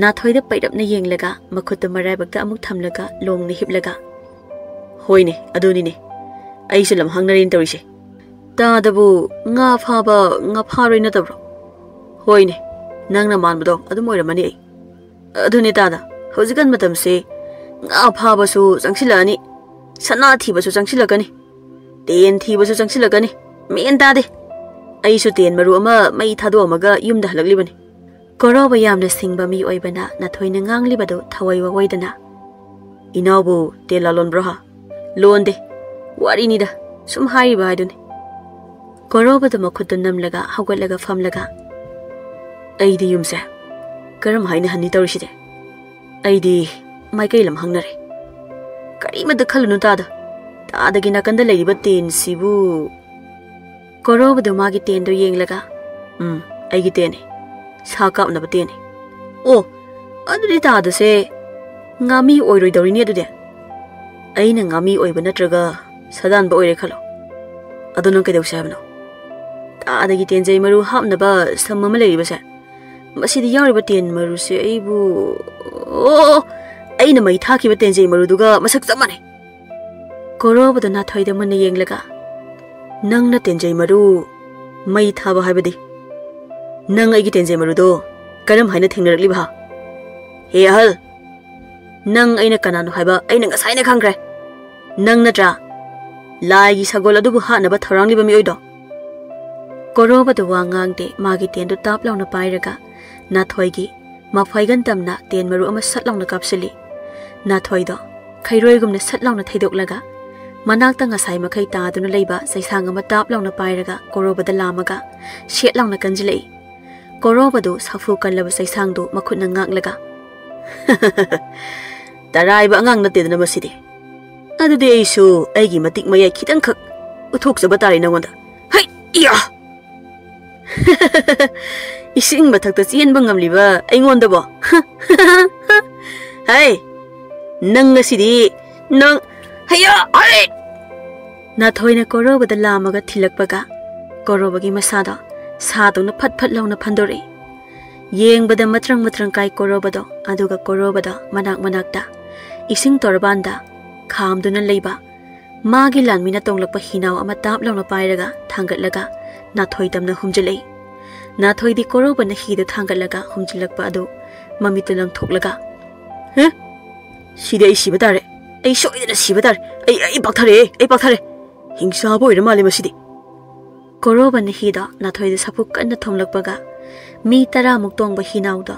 नाथोइदा पैरपना येंगलगा मखुत मराइबक्ता अमुक थमलगा लोंगने हिपलगा होइने अदुनिने अइसु लमहांगनरिन तौरिसे तादबु nga फारोइना तब्रो होइने नंगना मानबदो अदुम ओइरमनि अइ अदुने तादा हौजिकन मतमसे nga फाबसु चंगसिलानि सना थीबसु चंगसिलगनि तेन थीबसु चंगसिलगनि मेन तादे अइसु तेन मरु अमा मई थादो अमगा युमदा हलगलिबनि कोरोबा यामना सिंगबा मी ओइबना नाथोइना nganglibado thawai wawaidana इनावबो तेला लोनब्रहा लोनदे वारिनिदा सुम हाइबा हाइदुनि कोरोबद मखुत नमलगा हौगलगा फमलगा अइदि युमसे करम हाइना हन्नि तौरिसिदे अइदि माइकै lump हंगनरे करिमद खलुनु तादगी नाकंदा लैरिबा तेन सिबु कोरोबदो मागी तेंदो येंगलगा अइगी तेने सा कापनबा तेने ओ अदुदि तादसे ngami oiroi dorini adude aina ngami oiba natraga sadan ba oire khalo adunong kedau sabno ta adagi tenjei maru hapnaba samma leiriba sa masidi yariba ten maru se aibu o aina mai thakiba tenjei maru duga masak chamane korobada na thoida manna yenglaga nangna tenjei maru mai thaba haibadi nang aigi tenjei maru do karam haina thengnarakli ba he ahal नंग अइना कनानो हाइबा अइना ngसाइना खंग्रे नंग नत्रा लाइगी सगोल अदुबु हानबा थरांगलिबा मिओइदो कोरोबदो वांगांगदे मागी तेंदो ताप लाउना पाइरगा नाथोइगी माफाइगन तमना तेन मरु अमा सट लाउना कापसिली नाथोइदो खैरोइगुमना सट लाउना थैदोकलगा मनाक्ता ngसाइ मखै तादुना लैबा सैसांग अमा ताप लाउना पाइरगा कोरोबदा लामगा शेट लाउना कंजिलै कोरोबदो साफु कल्लबा सैसांगदो मखुना ngakलगा तराइबा अंगांग नतेदना मसिदे अदुदे आइसु आइगी मतिक मयाइ खितंग खक उथोकजबा तारे नंगोंदा हाय इया इसिंग मथक्ता चेनबा ngamliba आइंगोंदबो हाय नंग सिदि नंग हया हाय नाथोइना कोरोबदा लामगा थिलकपगा कोरोबगी मसादा सादोना फट फट लाउना फंदोरे येंगबदा मत्रंग मत्रंग काय कोरोबदो अदुगा कोरोबदा मनाक मनाकता इसिंग तोरबांदा खामदुना लेबा मागी लानमिना तोंगलकपा हिनाव अमा ताप लाउना पाइरगा थांगतलगा नाथोइदमना हुमजलै नाथोइदि कोरोबना हिदो थांगतलगा हुमजिलकपा अदु ममितु लंगथोकलगा ह सिदे आई सिबा तारे आई सोइदना सिबा तारे आई पाथरे हिंसा बोइरा माले मसिदि Koroba na hida Nathoi da sapuk kanna thonglakpaga mi tara muk tongba hinauda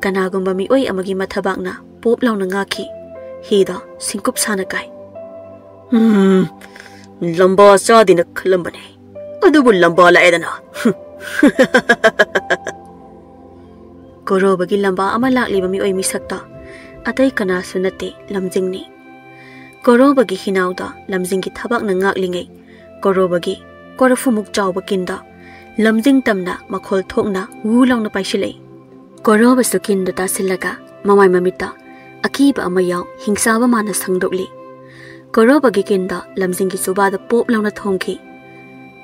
kanagumba mi oi amagi mathabakna pop launa ngaki hida singkup sana kai lamba chadina khalambane adubu lamba laedana Koroba gi lamba ama lakliba mi oi misakta atai kana sunate lamjingni Koroba gi hinauda lamjing gi thabak na ngaklingei Koroba gi korafu muk chawba kinda lamjing tamna makhol thokna wu launa paishilei Koroba su kinda ta silaga mamai mamita akiba ama yaw hingsaba mana sangdokli Koroba gi kinda lamjing gi suba da pop launa thongki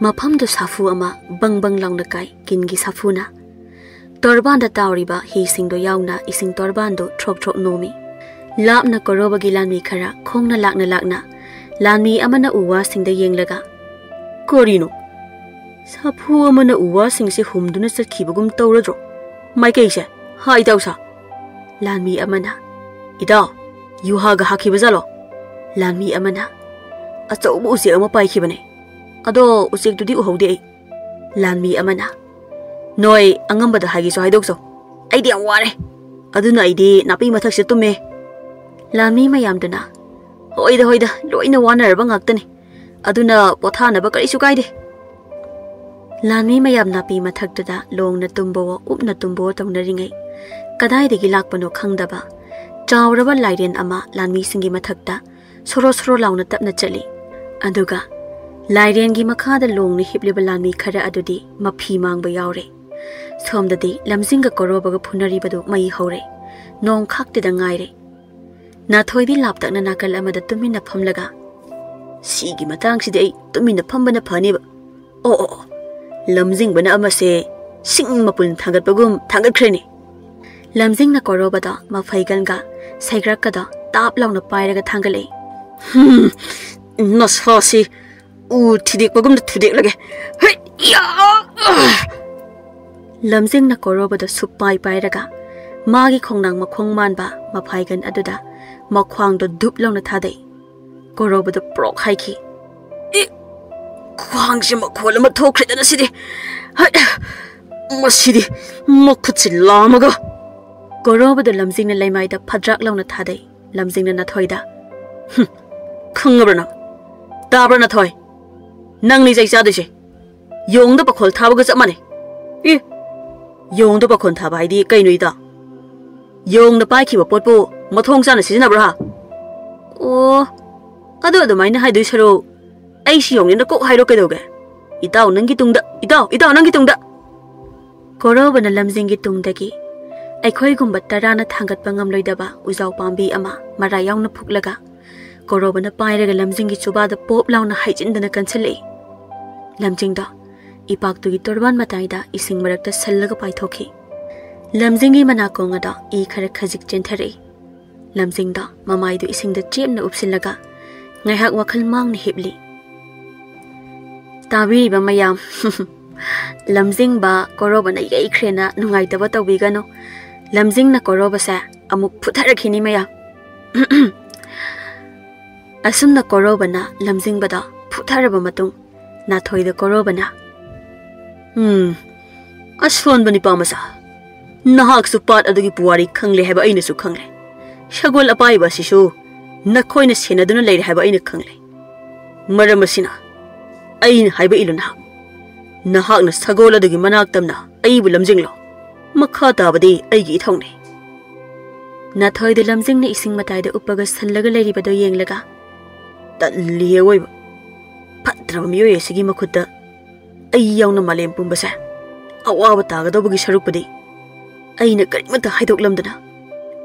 mafam do safu ama bang launa kai kin gi safuna Torban da tauriba hi singdo yauna ising torban do trok nomi lapna Koroba gi lanmi khara khongna lakna lanmi amana uwa singda yenglaga Korino sapu amana uwa singse humduna sakhibagum tawradro mai kaise hai tawsa lanmi amana ida yuha ga hakhiba jalo lanmi amana achau bu se ama pai khibane ado usik tudi uhode lanmi amana noi angambada hagi so haidok so ai di ware aduna ai di napi mathak se tumme lanmi mayamduna hoida loina wanarba ngaktani aduna pothana ba kari su kaide lanmi mayam napi mathakda longna tumbo upna tumbo tongnaringai kadai degi lakpano khangdaba chawraba lairen ama lanmi singi mathakta soro launa tapna chali aduga lairen gi makhada longni hipliba lanmi khara adudi mafi mangba yaure somdadi lamjinga Koroba ga phunari badu mai hore nong khakte da ngaire Nathoi di laptakna nakal amada tumina phamlaga sigi matang si dei tumina phambana phani ba lamjing bana amase sing mapun thangat bagum thangat khreni lamjing na Koroba da mafaigan ga saigrak ka da tap launa pairaga thangalei nasasi u thidik bagum da thudek lage lamjing na Koroba da supai pairaga magi khongnang makhong manba mafaigan aduda makhwang do dup launa thadei Koroba da prok haiki khwang se makhol ma thokre dana sidi masidi makhutsi lamaga Koroba da lamjing na laimai da phadrak launa thadei lamjing na Nathoi da khangabra tabra Nathoi nang ni jai cha de se yong da pakhol thaba ga chamane yong da pakhol thaba ai di kai noi da yong da pai khiba potpu mathong sana sijina bra ado mai na hai dui saro ai si yong ni da ko hai ro kai doge itaw nangi tungda itaw nangi tungda Koroba na lamjing gi tungdagi aikhoi gumba tarana thangat pangam loidaba ujaw pambi ama mara yauna phuklaga Koroba na pairaga lamjing gi chuba da pop launa haijindana kanchale lamjing da ipak tu gi torban matai da ising marakta sallaga paithokhi lamjing gi manakonga da I khara khajik chenthare lamjing da mamai du ising da chemna upsilaga ngai hak wakhal mang ni hibli tabi ba mayam lamjing ba Koroba na yai khrena nungai taba tawi gano lamjing na Koroba sa amuk phutharakhini maya asum na Koroba na lamjing bada phutaraba matung Nathoi da Koroba na asfon bani pamasa nahak su pat adugi puwari khangle haba aina su khangle shagol apai ba sisu nakhoi na sena duna leir haba aina khangle maramasina aina haiba iluna nahak na sagol adugi manak tamna aibu lamjing lo makha tabadi aigi ithongne Nathoi da lamjing na ising matai da upaga sanlaga leiri bado yenglaga liye woi patra miyo yesigi makhutta ai yauna malem pumbasa awa taga dobagi sarupadi aina karimata haidok lamdana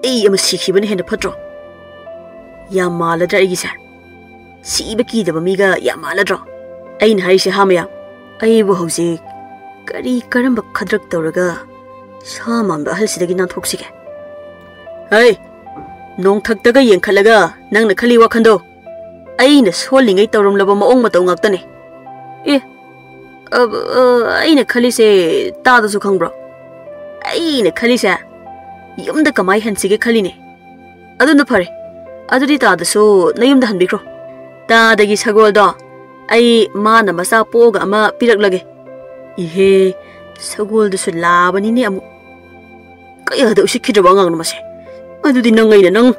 ai ama sikhibane hena phatro ya maladra igisa siba ki daba miga ya maladro aina haise hamaya ai bu hausi kari karamba khadrak tawraga samamba halsidagi nan thoksige hai nong thaktaga yengkhalaga nangna khali wakhando aina solingai tawram laba maong matau ngaktane aina khali se ta da su khangbro aina khali se yumda kamai hansige khali ne aduna phare adudi ta da so nayumda hanbikro ta dagi sagol do ai mana masa poga ama pirak lage ihe sagol du sulabani ni amu kaya da usikhidra bangang na mase adudi nangai na nang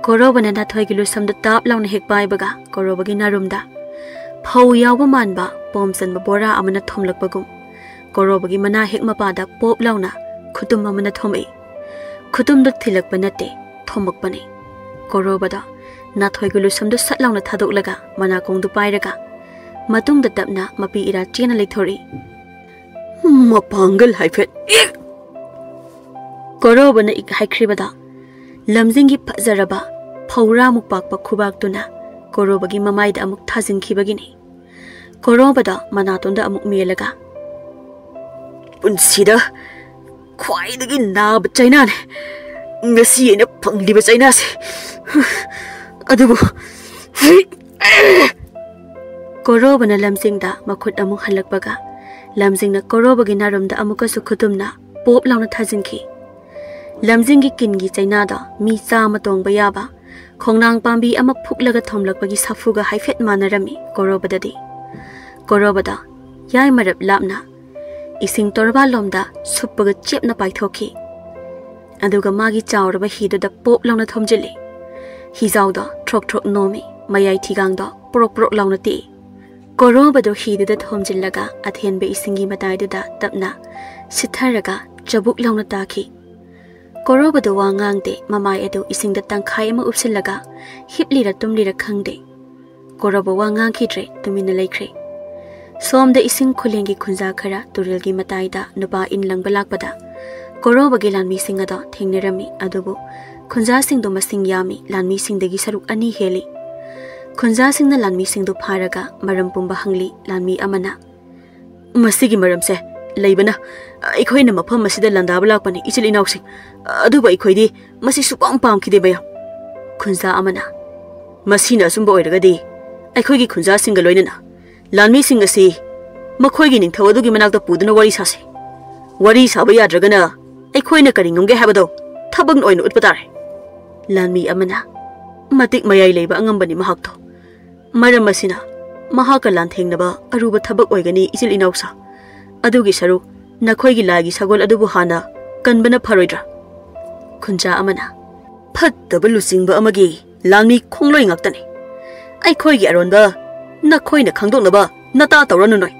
Korobana na thoi gilu samda tap launa hek pai baga korobagi narumda phau yawa manba pomsan ba bora amana thomlak bagum korobagi mana hek mapada pop launa khutum amana thomai khutum da thilak banate thomak bani korobada na thoi gilu samda sat launa thadok laga mana kong du pai raga matung da tapna mapi ira chena leithori mapangal haifet korobana ik haikribada lamjingi phazaraba phawra muk pakpa khubak tuna korobagi mamaida amuk thajin khibagini korobada manatonda amuk melaga punsida khwaidagi naba chaina ne ngasi ina phangliba chaina se adubu korobana lamjingda makhut amuk halakbaga lamjingna korobagi narumda amukasu khutumna pop launa thajinki lamjingi kingi chaina da mi chama tongba yaba khongnang pambi ama phuklaga thomlakpagi safuga haifet manarami korobada yai marap lapna ising torba lomda suppaga chepna paithoki aduga magi chawraba hidu da pop launa thomjili hijaw da throk throk nomi mayai thigang da prok launa ti korobado hidu da thomjillaga athenbe isingi matai da tapna sitharaga chabuk launa taki korobado wangangde mamai edu isingda tangkhai ama upsilaga hiplira tumlira khangde korobo wangang khidre tumina laikre somda ising khulengi khunja khara turelgi mataida nuba in langbalakpada korobagi lanmi singada thengnirami adubu khunja singdo masing yami lanmi singdagi saruk ani heli khunja singna lanmi singdo pharaga maram pumba hangli lanmi amana masigi maramse leibana ikhoina mafam masida landaba lakpani ichil inausing aduba ikhoidi masi supam pam khide baya khunja amana masina sumba oiragadi aikhoigi khunja singa loinana lanmi singa si makhoigi ningthau adugi manakta puduna wari sase wari saba yadragana aikhoina kari ngomge habado thabang oina utpatare lanmi amana matik mayai leiba angambani mahakto maram masina mahaka lanthengnaba aruba thabak oigani ichil inausa adugi saru nakhoigi lagi sagol adubu hana kanbana pharoidra khunja amana phattaba lusingba amagi langmi khongloi ngaktani aikhoigi aronba nakhoina khangdoknaba nata tawranu noi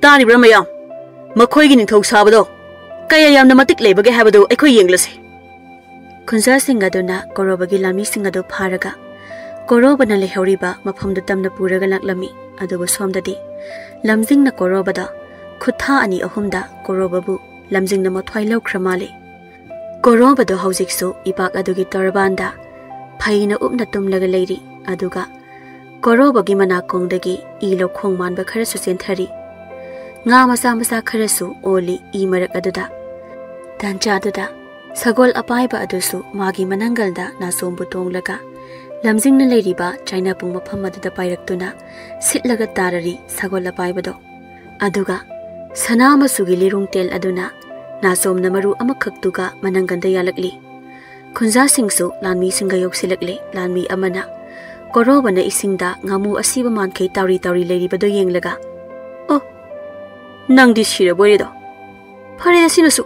taribra mayam makhoigi ningthau sabado kaya yamna matik leibage habado aikhoi yenglase khunja singaduna korobagi lami singado pharaga korobana lehoriba mafamda tamna puraga laklami adubu somdadi lamjingna korobada khutha ani ahumda korobabu lamjingna mathwai laukhramale korobado haujiksu ipak adugi torbanda phaina upna tumlaga leiri aduga korobagi manakongdagi ilo khongmanba kharasu senthari nga masa kharasu oli I marak aduda tancha aduda sagol apaiba adusu magi manangalda nasombu tonglaga lamjingna leiriba china pung mafam aduda pairaktuna sitlaga tarari sagol apaibado aduga Sanagi Lirung Ten aduna nasom namaru amakhaktuga mananganda yalakli khunja singsu lanmi singa yoksilakli lanmi amana korobana isingda ngamu asiba mankhei tauri leiribado yenglaga oh nangdi shira boido phare sinasu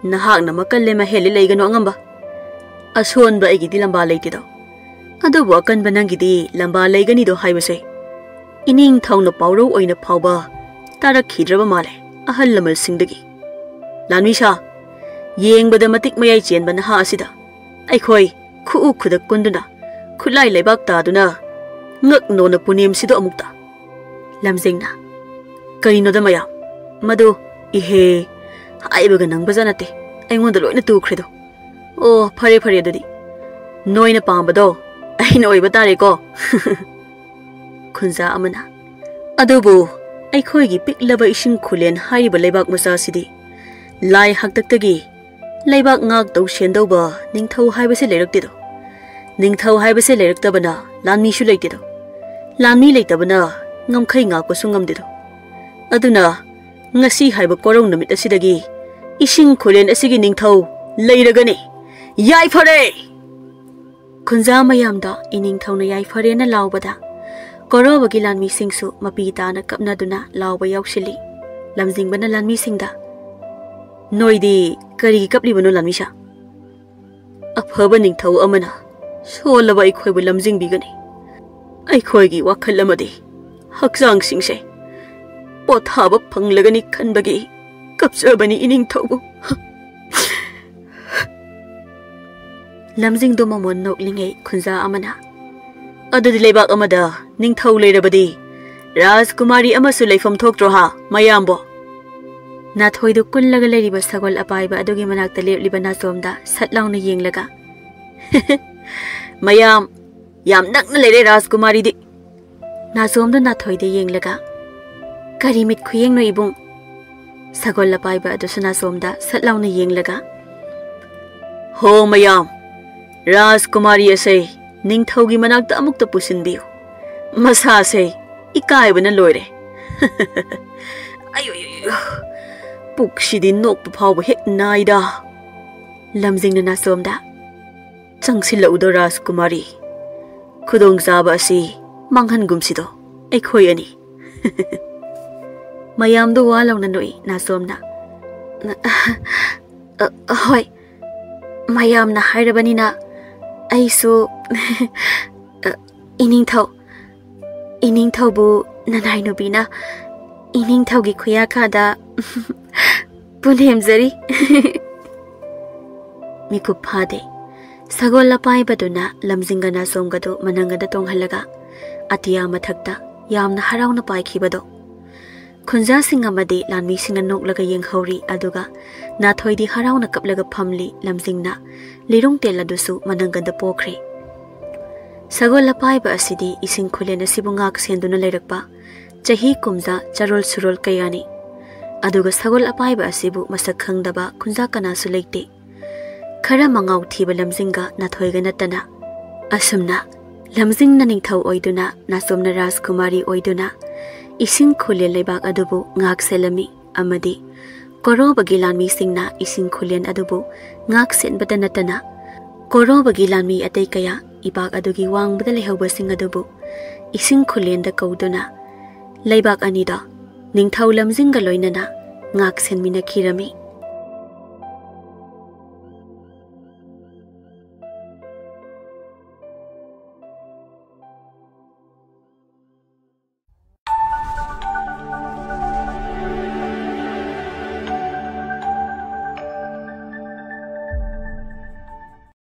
nahak na makalle ma heli leigano angamba asonba egidi lamba leitido adubu akanba nangidi lamba leigani do haibase ining thawna pawro oina phawba tarak khidraba male ahal lamal singdagi lanmisha yengbada matik mayai chenba na ha asida aikhoi khu khudak kunduna khulai leibak ta duna ngak nona punim sido amukta lamjingna karino da maya madu ihe aibaga nang bajanate aingonda loina tukredo oh phare dadi noina pambado aina oiba tare ko khunja amana adubu aikhoigi piklaba ising khulen haiba leibak masa sidi lai haktaktagi leibak ngak tau sendauba ningthau haibase leiraktido ningthau haibase leiraktabana lanmi shu leitido lanmi leitabana ngamkhai ngak ko sungamdido aduna ngasi haiba korong namit asidagi ising khulen asigi ningthau leiragani yai phare khunja mayamda ining thauna yai phare na laubada Korobagi lanmi singsu mapi tana kapnaduna lawba yaushili. Lamzingbana lanmi singda. Noidi kari kaplibano lanmisha. Afaba ningthau amana solaba aikhoibu lamzingbigani. Aikhoigi wakhal amadi hakjang singse pothaba phanglagani khanbagi kapjabani iningthaubu. Lamzingdo mamon noklingai khunja amana. Adudi leibak amada ningthau leirabadi Rajkumari amasu leifam thokdro ha mayambo. Nathoidu kullaga leiriba sagol apaiba adugi manakta lepliba nasomda satlauna yenglaga. Mayam yam nakna leire Rajkumari di. Nasomda nathoide yenglaga. Karimit khuyeng no ibung. Sagol apaiba adusu nasomda satlauna yenglaga. Ho mayam Rajkumari asay ningthaugi manakta amukta pusinbiyo. Masa asay ikaibana loire. Ayo puksidi nokpa phawba hek naida. Lamzingna nasomda Changsilauda Rajkumari. Khudongzaba asi manghangumsido aikhoi ani. Mayamdo walauna noi nasomna. Hoi. Mayamna hairabanina aisu iningthau bu nanai nubina iningthau gi khuya khada punhemjari. Mikup phade sagol lapai baduna lamjingana somgado manangada tonghalaga atiya mathakta yamna harauna paikhibado. Khunja sing amadi lanmi singna noklaga yenghauri aduga nathoidi harauna kaplaga phamli lamjingna lirung ten adusu manangada pokhre. Sagol lapaiba asidi ising khulena sibungak senduna leirakpa chahi kumja charol surol kayani. Aduga sagol apaiba asibu masak khangdaba khunja kanasu leite. Khara mangau thiba lamjinga nathoiga natana. Asumna lamjingna ningthau oiduna nasomna Rajkumari oiduna ising khulen leibak adubu ngak selami amadi korobagi lanmi singna ising khulen adubu ngak senbada natana korobagi lanmi atei kaya ibak adugi wangbada lehauba sing adubu ising khulen da kauduna leibak anida ningthau lamjinga loinana ngak senmina khirami.